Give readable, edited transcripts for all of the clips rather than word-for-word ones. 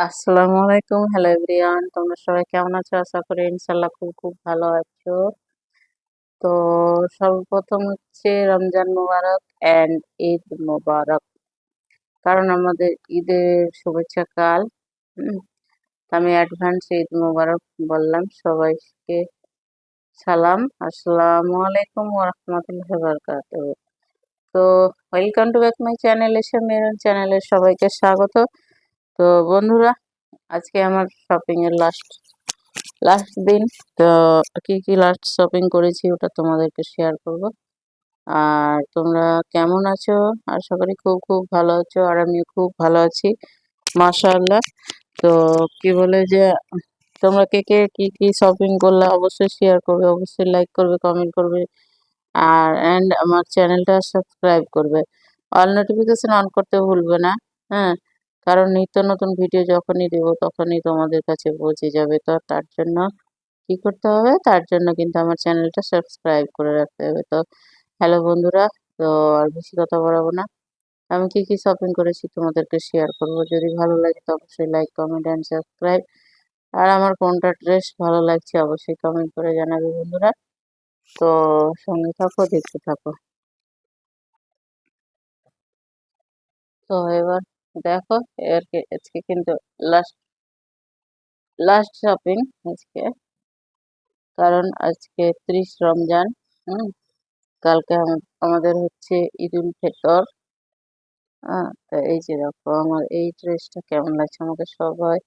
আসসালামু আলাইকুম, hello everyone. তোমরা সবাই কেমন আছো? আশা করি ইনশাল্লাহ খুব খুব ভালো আছো। তো সর্বপ্রথম হচ্ছে রমজান মোবারক অ্যান্ড ঈদ মোবারক। কারণ আমাদের ঈদের শুভেচ্ছা কাল। তো আমি অ্যাডভান্স ঈদ মোবারক বললাম সবাইকে। সালাম, আসসালামু আলাইকুম ওয়া রাহমাতুল্লাহি ওয়া বারাকাতুহু। তো welcome to back my channel, এসে মেরুন চ্যানেলের সবাইকে স্বাগত। তো বন্ধুরা, আজকে আমার শপিং এর লাস্ট লাস্ট দিন। তো কি কি লাস্ট শপিং করেছি ওটা তোমাদেরকে শেয়ার করব। আর তোমরা কেমন আছো? আশা করি খুব খুব ভালো আছো, আর আমি খুব ভালো আছি মাশাআল্লাহ। তো কি বলে যে, তোমরা কে কে কি কি শপিং করলে অবশ্যই শেয়ার করবে, অবশ্যই লাইক করবে, কমেন্ট করবে, আর আমার চ্যানেলটা সাবস্ক্রাইব করবে। অল নোটিফিকেশন অন করতে ভুলবে না। হ্যাঁ, কারণ নিত্য নতুন ভিডিও যখনই দেবো তখনই তোমাদের কাছে পৌঁছে যাবে। তো তার জন্য কি করতে হবে, তার জন্য কিন্তু আমার চ্যানেলটা সাবস্ক্রাইব করে রাখতে হবে। তো হ্যালো বন্ধুরা, তো আর বেশি কথা বাড়াবো না। আমি কি কি শপিং করেছি তোমাদেরকে শেয়ার করব। যদি ভালো লাগে তো অবশ্যই লাইক, কমেন্ট অ্যান্ড সাবস্ক্রাইব। আর আমার কোনটা ড্রেস ভালো লাগছে অবশ্যই কমেন্ট করে জানাবে বন্ধুরা। তো সঙ্গে থাকো, দেখতে থাকো। তো এবার দেখো, আজকে কিন্তু লাস্ট লাস্ট শপিং আজকে। কারণ আজকে 30 রমজান। হুম কালকে আমাদের হচ্ছে ঈদ উল ফিতর। তো এই যে দেখো আমার এই ড্রেসটা কেমন লাগছে আমাকে সবাই।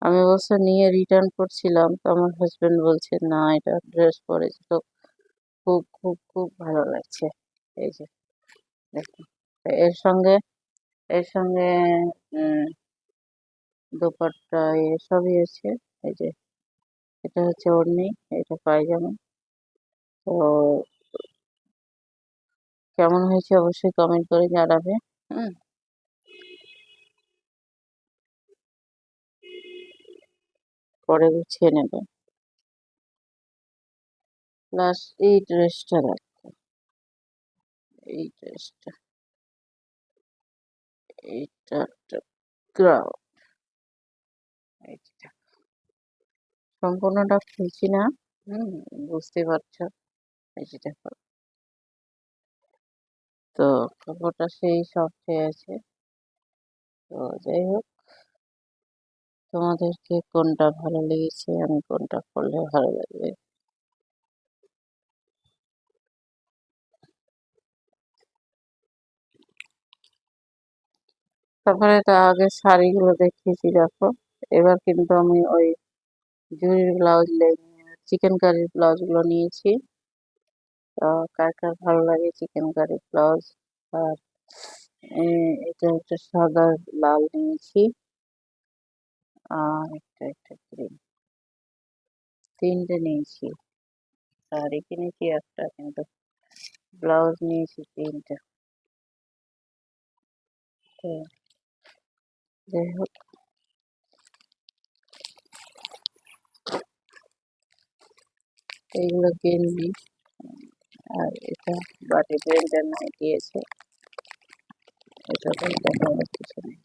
আমি অবশ্য নিয়ে রিটার্ন করছিলাম, তো আমার হাজবেন্ড বলছে না, এটা ড্রেস পরেছে তো খুব খুব খুব ভালো লাগছে। এই যে দেখো, তো এর সঙ্গে উম দোপাট্টা এসবই আছে। এই যে এটা হচ্ছে ওড়নি, এটা পায়জামা। তো কেমন হয়েছে অবশ্যই কমেন্ট করে জানাবে। হুম পরে গুছিয়ে নেবে। প্লাস এই ড্রেসটা দেখো, এই ড্রেসটা, এইটা একটা গ্রাউন্ড। এই যে দেখো, সম্পূর্ণটা খুলছি না। হুম বুঝতে পারছো। এই যে দেখো, তো কাপড়টা সেই সফট হয়ে আছে। তো যাই হোক, তোমাদেরকে কোনটা ভালো লেগেছে, আমি কোনটা পরলে ভালো লাগবে। তারপরে তো আগে শাড়িগুলো দেখিয়েছি দেখো। এবার কিন্তু আমি ওই জুড়ির ব্লাউজ, চিকেন কারির ব্লাউজ গুলো নিয়েছি। তো কার কার ভালো লাগে চিকেন কারি ব্লাউজ। আর এটা একটা সাদা লাল নিয়েছি, আর একটা গ্রিন, তিনটে নিয়েছি। শাড়ি কিনেছি একটা, কিন্তু ব্লাউজ নিয়েছি তিনটা। তো যাই হোক, এইগুলো গেঞ্জি। আর এটা বাটি প্রিন্টার নাইটি আছে। এটা তো দেখানোর কিছু নেই,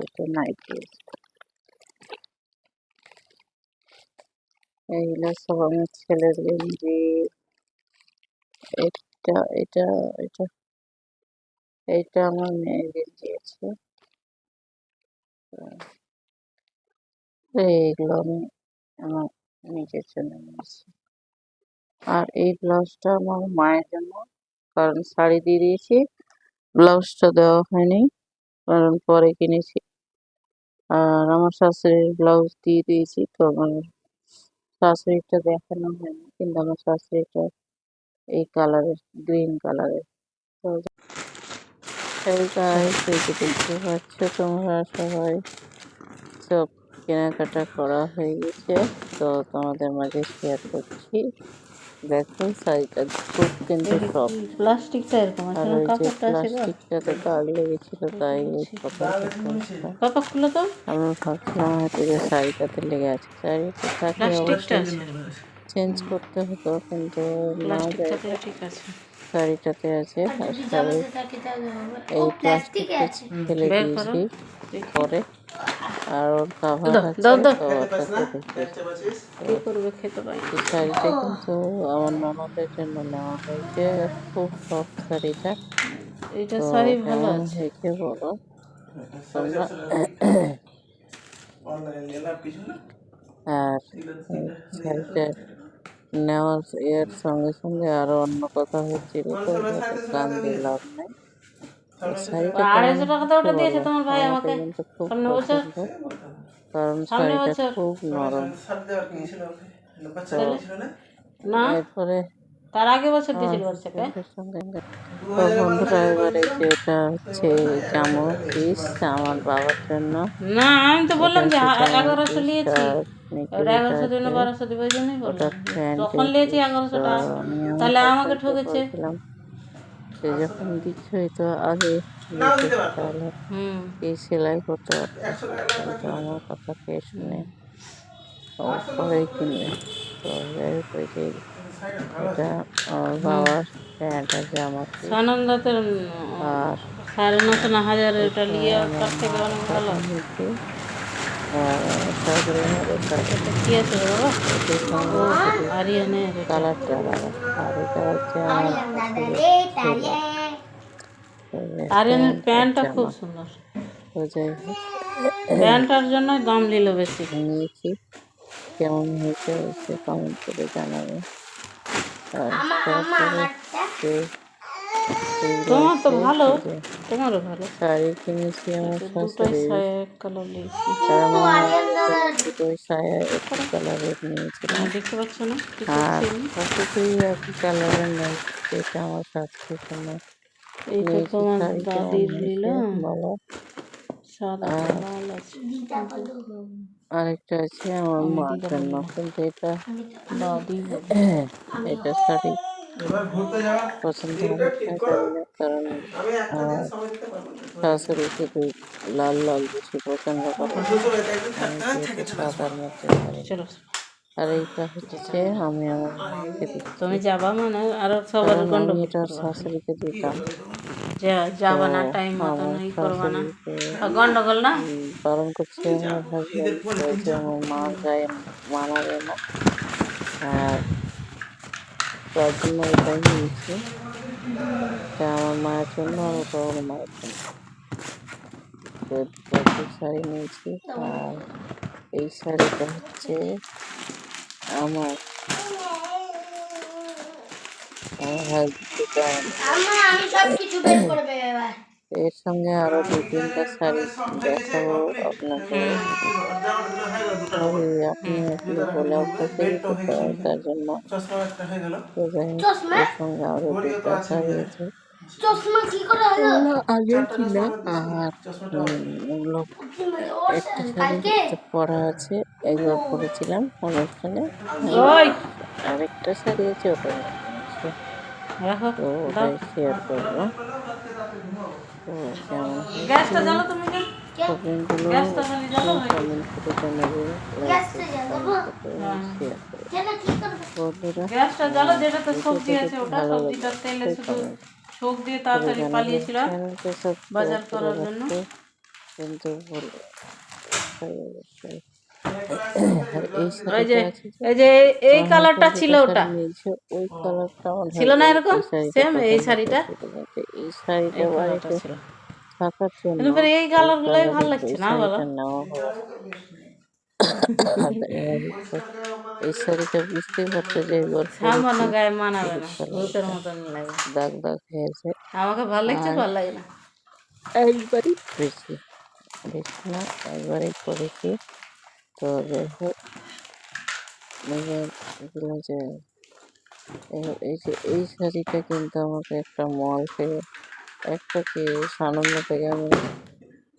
এটা নাইটি আছে। এইগুলো সব আমার ছেলের গেঞ্জি। এটা এটা এটা এইটা আমার মেয়ের গেঞ্জি আছে। এইগুলো আমি আমার নিজের জন্য নিয়েছি। আর এই ব্লাউজটা আমার মায়ের জন্য, কারণ শাড়ি দিয়ে দিয়েছি, ব্লাউজটা দেওয়া হয়নি, কারণ পরে কিনেছি। আর আমার শাশুড়ির ব্লাউজ দিয়ে দিয়েছি, তো আমার শাশুড়িটা দেখানো হয়নি, কিন্তু আমার শাশুড়িটা এই কালারের, গ্রিন কালারের। তো এই গাইস, এই যে দেখতে পাচ্ছ তোমরা সবাই, সব কেনাকাটা করা হয়ে গেছে। তো তোমাদের মাঝে শেয়ার করছি। দেখো শাড়িটা খুব কিন্তু সফট। প্লাস্টিকটা এরকম আর আছে, ওই যে কাপড়টা আছে গো। প্লাস্টিকটাতে দাগ লেগেছিল, তাই ওই পাপা খুলে দাও আমি ভাবছিলাম হয়তো যে শাড়িটাতে লেগে আছে। শাড়িতে থাকলে প্লাস্টিকটা অবশ্যই আছে। চেঞ্জ করতে হতো, কিন্তু না প্লাস্টিক যায়, থাকলে ঠিক আছে। শাড়িটাতে আছে। আর যদি শাড়ির জ্বালাতে থাকে তাহলে হবে। ও এই প্লাস্টিকে প্লাস্টিকটা আছে। ফেলে বের করো। দিয়েছি। দেখি পরে আর ওর কাভার দাও আছে দাও দাও তো ওটাকে দেখি। কি করবে খেতে পাই এই শাড়িটা কিন্তু আমার ননদের জন্য নেওয়া হয়েছে, খুব সফট শাড়িটা। এইটা তো শাড়ি ভালো কেমন আছে। হয়েছে বলো তোমরা। আর এই শাড়িটা নেওয়ার এর সঙ্গে সঙ্গে আরো অন্য কথা হচ্ছিল, তো এটাতে কান দিয়ে লাভ নেই। এই শাড়িটা কেমন 250 টাকাতে হয়েছে ওটা দিয়েছে বলো, তোমার ভাই আমাকে আমাকে কিন্তু খুব সামনে বছর। পছন্দ, কারণ সামনে শাড়িটা বছর খুব নরম। তো তাহলে না, এরপরে তার আগে বছর আমার দিয়েছিল বাচ্চাকে। হাজবেন্ডের সঙ্গে তো বন্ধুরা এবারে যেটা হচ্ছে জামা পিস আমার বাবার জন্য, না আমি তো এটা বললাম যে হচ্ছে জামা 1100 পিস, নিয়েছি। আর নিচে ওটা যেটা 1100 জন্য আছে 1200 দেবো, ওই জন্যই ওটা বললাম যে তখন প্যান্টের নিয়েছি পিস। 1100 তো টাকা। আমি আমার তাহলে আমাকে হাজবেন্ডকে ঠকেছে। বলছিলাম সে যখন দিচ্ছই তো আগে দিতে, তাহলে হুম এই সেলাই করতে পারতাম, কিন্তু আমার কথা কে শুনে ও পরেই কিনবে। তো যাই হোক, ওই যে এটা আমার হুম বাবার প্যান্ট আর জামা পিস। সানন্দাতে আর 950 না 1000 ওটা এটা নিয়ে আমার তার থেকে মার অনেক ভালো। শাড়ি নিয়েছি, আর আমার শাশুড়ি মারও শাড়ি এটা কি নিয়েছি। আছে রে বাবা? এটির ও সঙ্গে শুধু আরিয়ানের এটা। কালারটা আলাদা। আর এটা হচ্ছে আমার ভাসুরের ছেলে, আরিয়ানের প্যান্ট আর প্যান্টটা খুব জামা। সুন্দর। তো যাই হোক প্যান্টটার জন্য দাম নিল বেশি। নিয়েছি, কেমন হয়েছে অবশ্যই কমেন্ট করে জানাবে। আর তারপরে যে এইগুলো তোমার তো আছে, ভালো, এই যে তোমারও ভালো। শাড়ি কিনেছি আমার এটা দুটোই শাশুড়ির, এক কালার নিয়েছি। আর আমার মায়ের জন্য দুটোই সায়া একই কালারের নিয়েছিলাম। দেখতে পাচ্ছ না কি আর করছি আমি? দুটোই একই কালারের নেই, এটা আমার শাশুড়ির জন্য এইটা নিয়েছি। তোমার শাড়ি কেমন দাদির হয়েছে নিলাম, বলো। সাদা আর লাল আছে। আরেকটা আছে আমার আমি মার দিদা জন্য, বলবো, কিন্তু এটা দাদি বলবো। এটা শাড়ি পছন্দ হবে কিনা জানি না, কারণ আমার শাশুড়ি শুধু লাল লাল বেশি পছন্দ করে, আমি যেহেতু সাদার মধ্যে পারি না। চলো আর এইটা হচ্ছে আমি আমার মাকে দিচ্ছি, তুমি যাবা মানে আরো সবার কারণ আমি গন্ডগোল এটা করবা। শাশুড়িকে দিতাম। তো যাবা না টাইম মতন আমার ই করবা না, শাশুড়িকে গন্ডগোল না। বারণ করছে আমার হাজবেন্ড, বলছে আমার মা যায় মানাবে না। আর তার জন্য এটাই নিয়েছি, এটা আমার মায়ের জন্য আর ওটা ওর মায়ের জন্য। তো দুটো একই শাড়ি নিয়েছি। আর এই শাড়িটা হচ্ছে আমার আমার হাজবেন্ডের দেওয়া নিয়েছি। এর সঙ্গে আরো দু তিনটা শাড়ি দেখাবো আপনাকে, তবে আপনি আসলে বলে অভ্যাস হয়ে গেছে তো তার জন্য। তো যাই হোক, এর সঙ্গে আরো দুটা শাড়ি আছে, ওগুলো আগের কিনা। আর ওগুলো একটা শাড়ি তো পরা আছে, একবার পরেছিলাম অনুষ্ঠানে। আর ওই আরেকটা শাড়ি আছে, ওটা নতুন আছে, রাখো, তো দাও ওটাই শেয়ার করবো। তো কেমন হয়েছে গ্যাসটা জ্বালো তুমি কেন? শপিংগুলো গ্যাসটা খালি জ্বালো অবশ্যই হয়ে গেছে। কমেন্ট করে জানাবে, লাইক করবে, কমেন্ট করবে, হ্যাঁ শেয়ার করবে। বন্ধুরা গ্যাসটা জ্বালো, আমার যেটাতে সবজি ভিডিওটা আছে যদি ওটা, ভালো লাগে সবজিটা তেলে অবশ্যই শুধু কমেন্ট ছোক দিয়ে করে তাড়াতাড়ি জানাবে, পালিয়েছিলাম চ্যানেলকে সাবস্ক্রাইব বাজার করে করার জন্য। রাখতে কিন্তু ভুলবে না, অবশ্যই অবশ্যই। আর এই ওই যে শাড়িটা আছে যে এই যে এই আমার কালারটা হাজবেন্ড ছিল যেটা ওটা, শাড়ি নিয়েছে ওই কালারটা আমার ছিল না হাজবেন্ড এরকম এই শাড়িটা সেম এই পছন্দ শাড়িটা, করছিল, কিন্তু এই শাড়িটা এই কালারটা বাড়িতে ছিল। থাকার জন্য কিন্তু পরে এই এই কালার গুলোই ভালো কালারের লাগছে এই না বলো? শাড়িটা নেওয়া হয়েছে। আর এই শাড়িটা বুঝতেই পারছো যে একবার সামান্য পরেছি গায়ে মানাবে হলুদ না, ভূতের কালারটা মতন লাগে। দাগ দাগ হয়েছে। আমাকে ভালো লাগছে, আর ভালো লাগে না। একবারই পরেছি, বেশি না, একবারই পরেছি। তো যাই হোক, এগুলো যে এই যে এই শাড়িটা কিন্তু আমাকে একটা মল থেকে, একটা কি সানন্দ থেকে আমি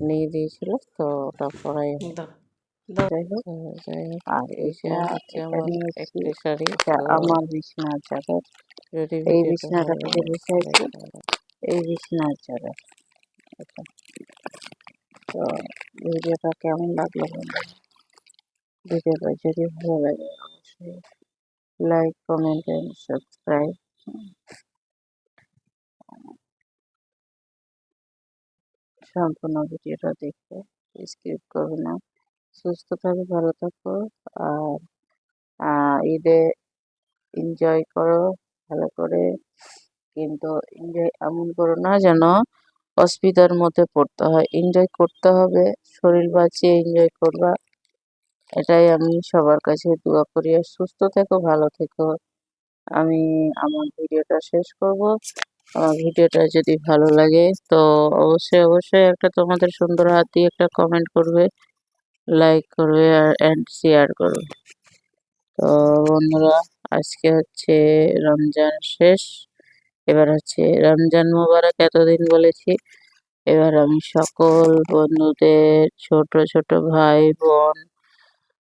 নিয়ে দিয়েছিল, তো ওটা পরাই হয়। দাও দাও। যাই হোক যাই হোক, আর এইটা হচ্ছে এটা আমার নিয়েছি, একটা শাড়ি। এটা তো আমার বিছানার চাদর। যদি এই ভিডিওটা বিছানাটা ভালো থেকে লাগে লাইক বসেছি, করবেন। এই বিছানার চাদর। আচ্ছা, তো ভিডিওটা কেমন লাগলো বন্ধুরা? ভিডিওটা যদি ভালো লাগে অবশ্যই লাইক কমেন্ট এন্ড সাবস্ক্রাইব সম্পূর্ণ ভিডিওটা দেখতে স্কিপ করো না। সুস্থ থাকো, ভালো থাকো। আর ঈদে এনজয় করো ভালো করে, কিন্তু এনজয় এমন করো না যেন অসুবিধার মধ্যে পড়তে হয়। এনজয় করতে হবে, শরীর বাঁচিয়ে এনজয় করবা, এটাই আমি সবার কাছে দোয়া করি। আর সুস্থ থেকো, ভালো থেকো। আমি আমার ভিডিওটা শেষ করব। আমার ভিডিওটা যদি ভালো লাগে তো অবশ্যই একটা তোমাদের সুন্দর হাত দিয়ে একটা কমেন্ট করবে, লাইক করবে আর শেয়ার করবে। তো বন্ধুরা, আজকে হচ্ছে রমজান শেষ, এবার হচ্ছে রমজান মোবারক এতদিন বলেছি। এবার আমি সকল বন্ধুদের, ছোট ছোট ভাই বোন,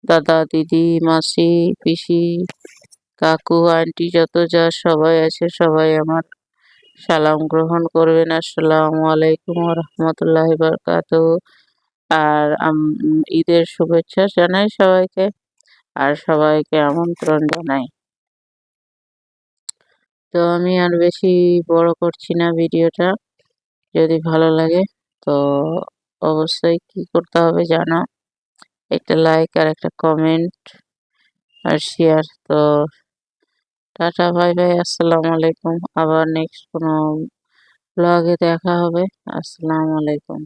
দাদা দিদি মাসি পিসি কাকু আন্টি যত যা সবাই আছে সবাই আমার সালাম গ্রহণ করবেন। আসসালামু আলাইকুম রহমতুল্লাহ বারকাতুহু। আর ঈদের শুভেচ্ছা জানাই সবাইকে, আর সবাইকে আমন্ত্রণ জানাই। তো আমি আর বেশি বড় করছি না ভিডিওটা। যদি ভালো লাগে তো অবশ্যই কি করতে হবে জানো, একটা লাইক আর একটা কমেন্ট আর শেয়ার। তো টাটা, বাই বাই, আসসালামু আলাইকুম। আবার নেক্সট কোনো ব্লগে দেখা হবে। আসসালামু আলাইকুম।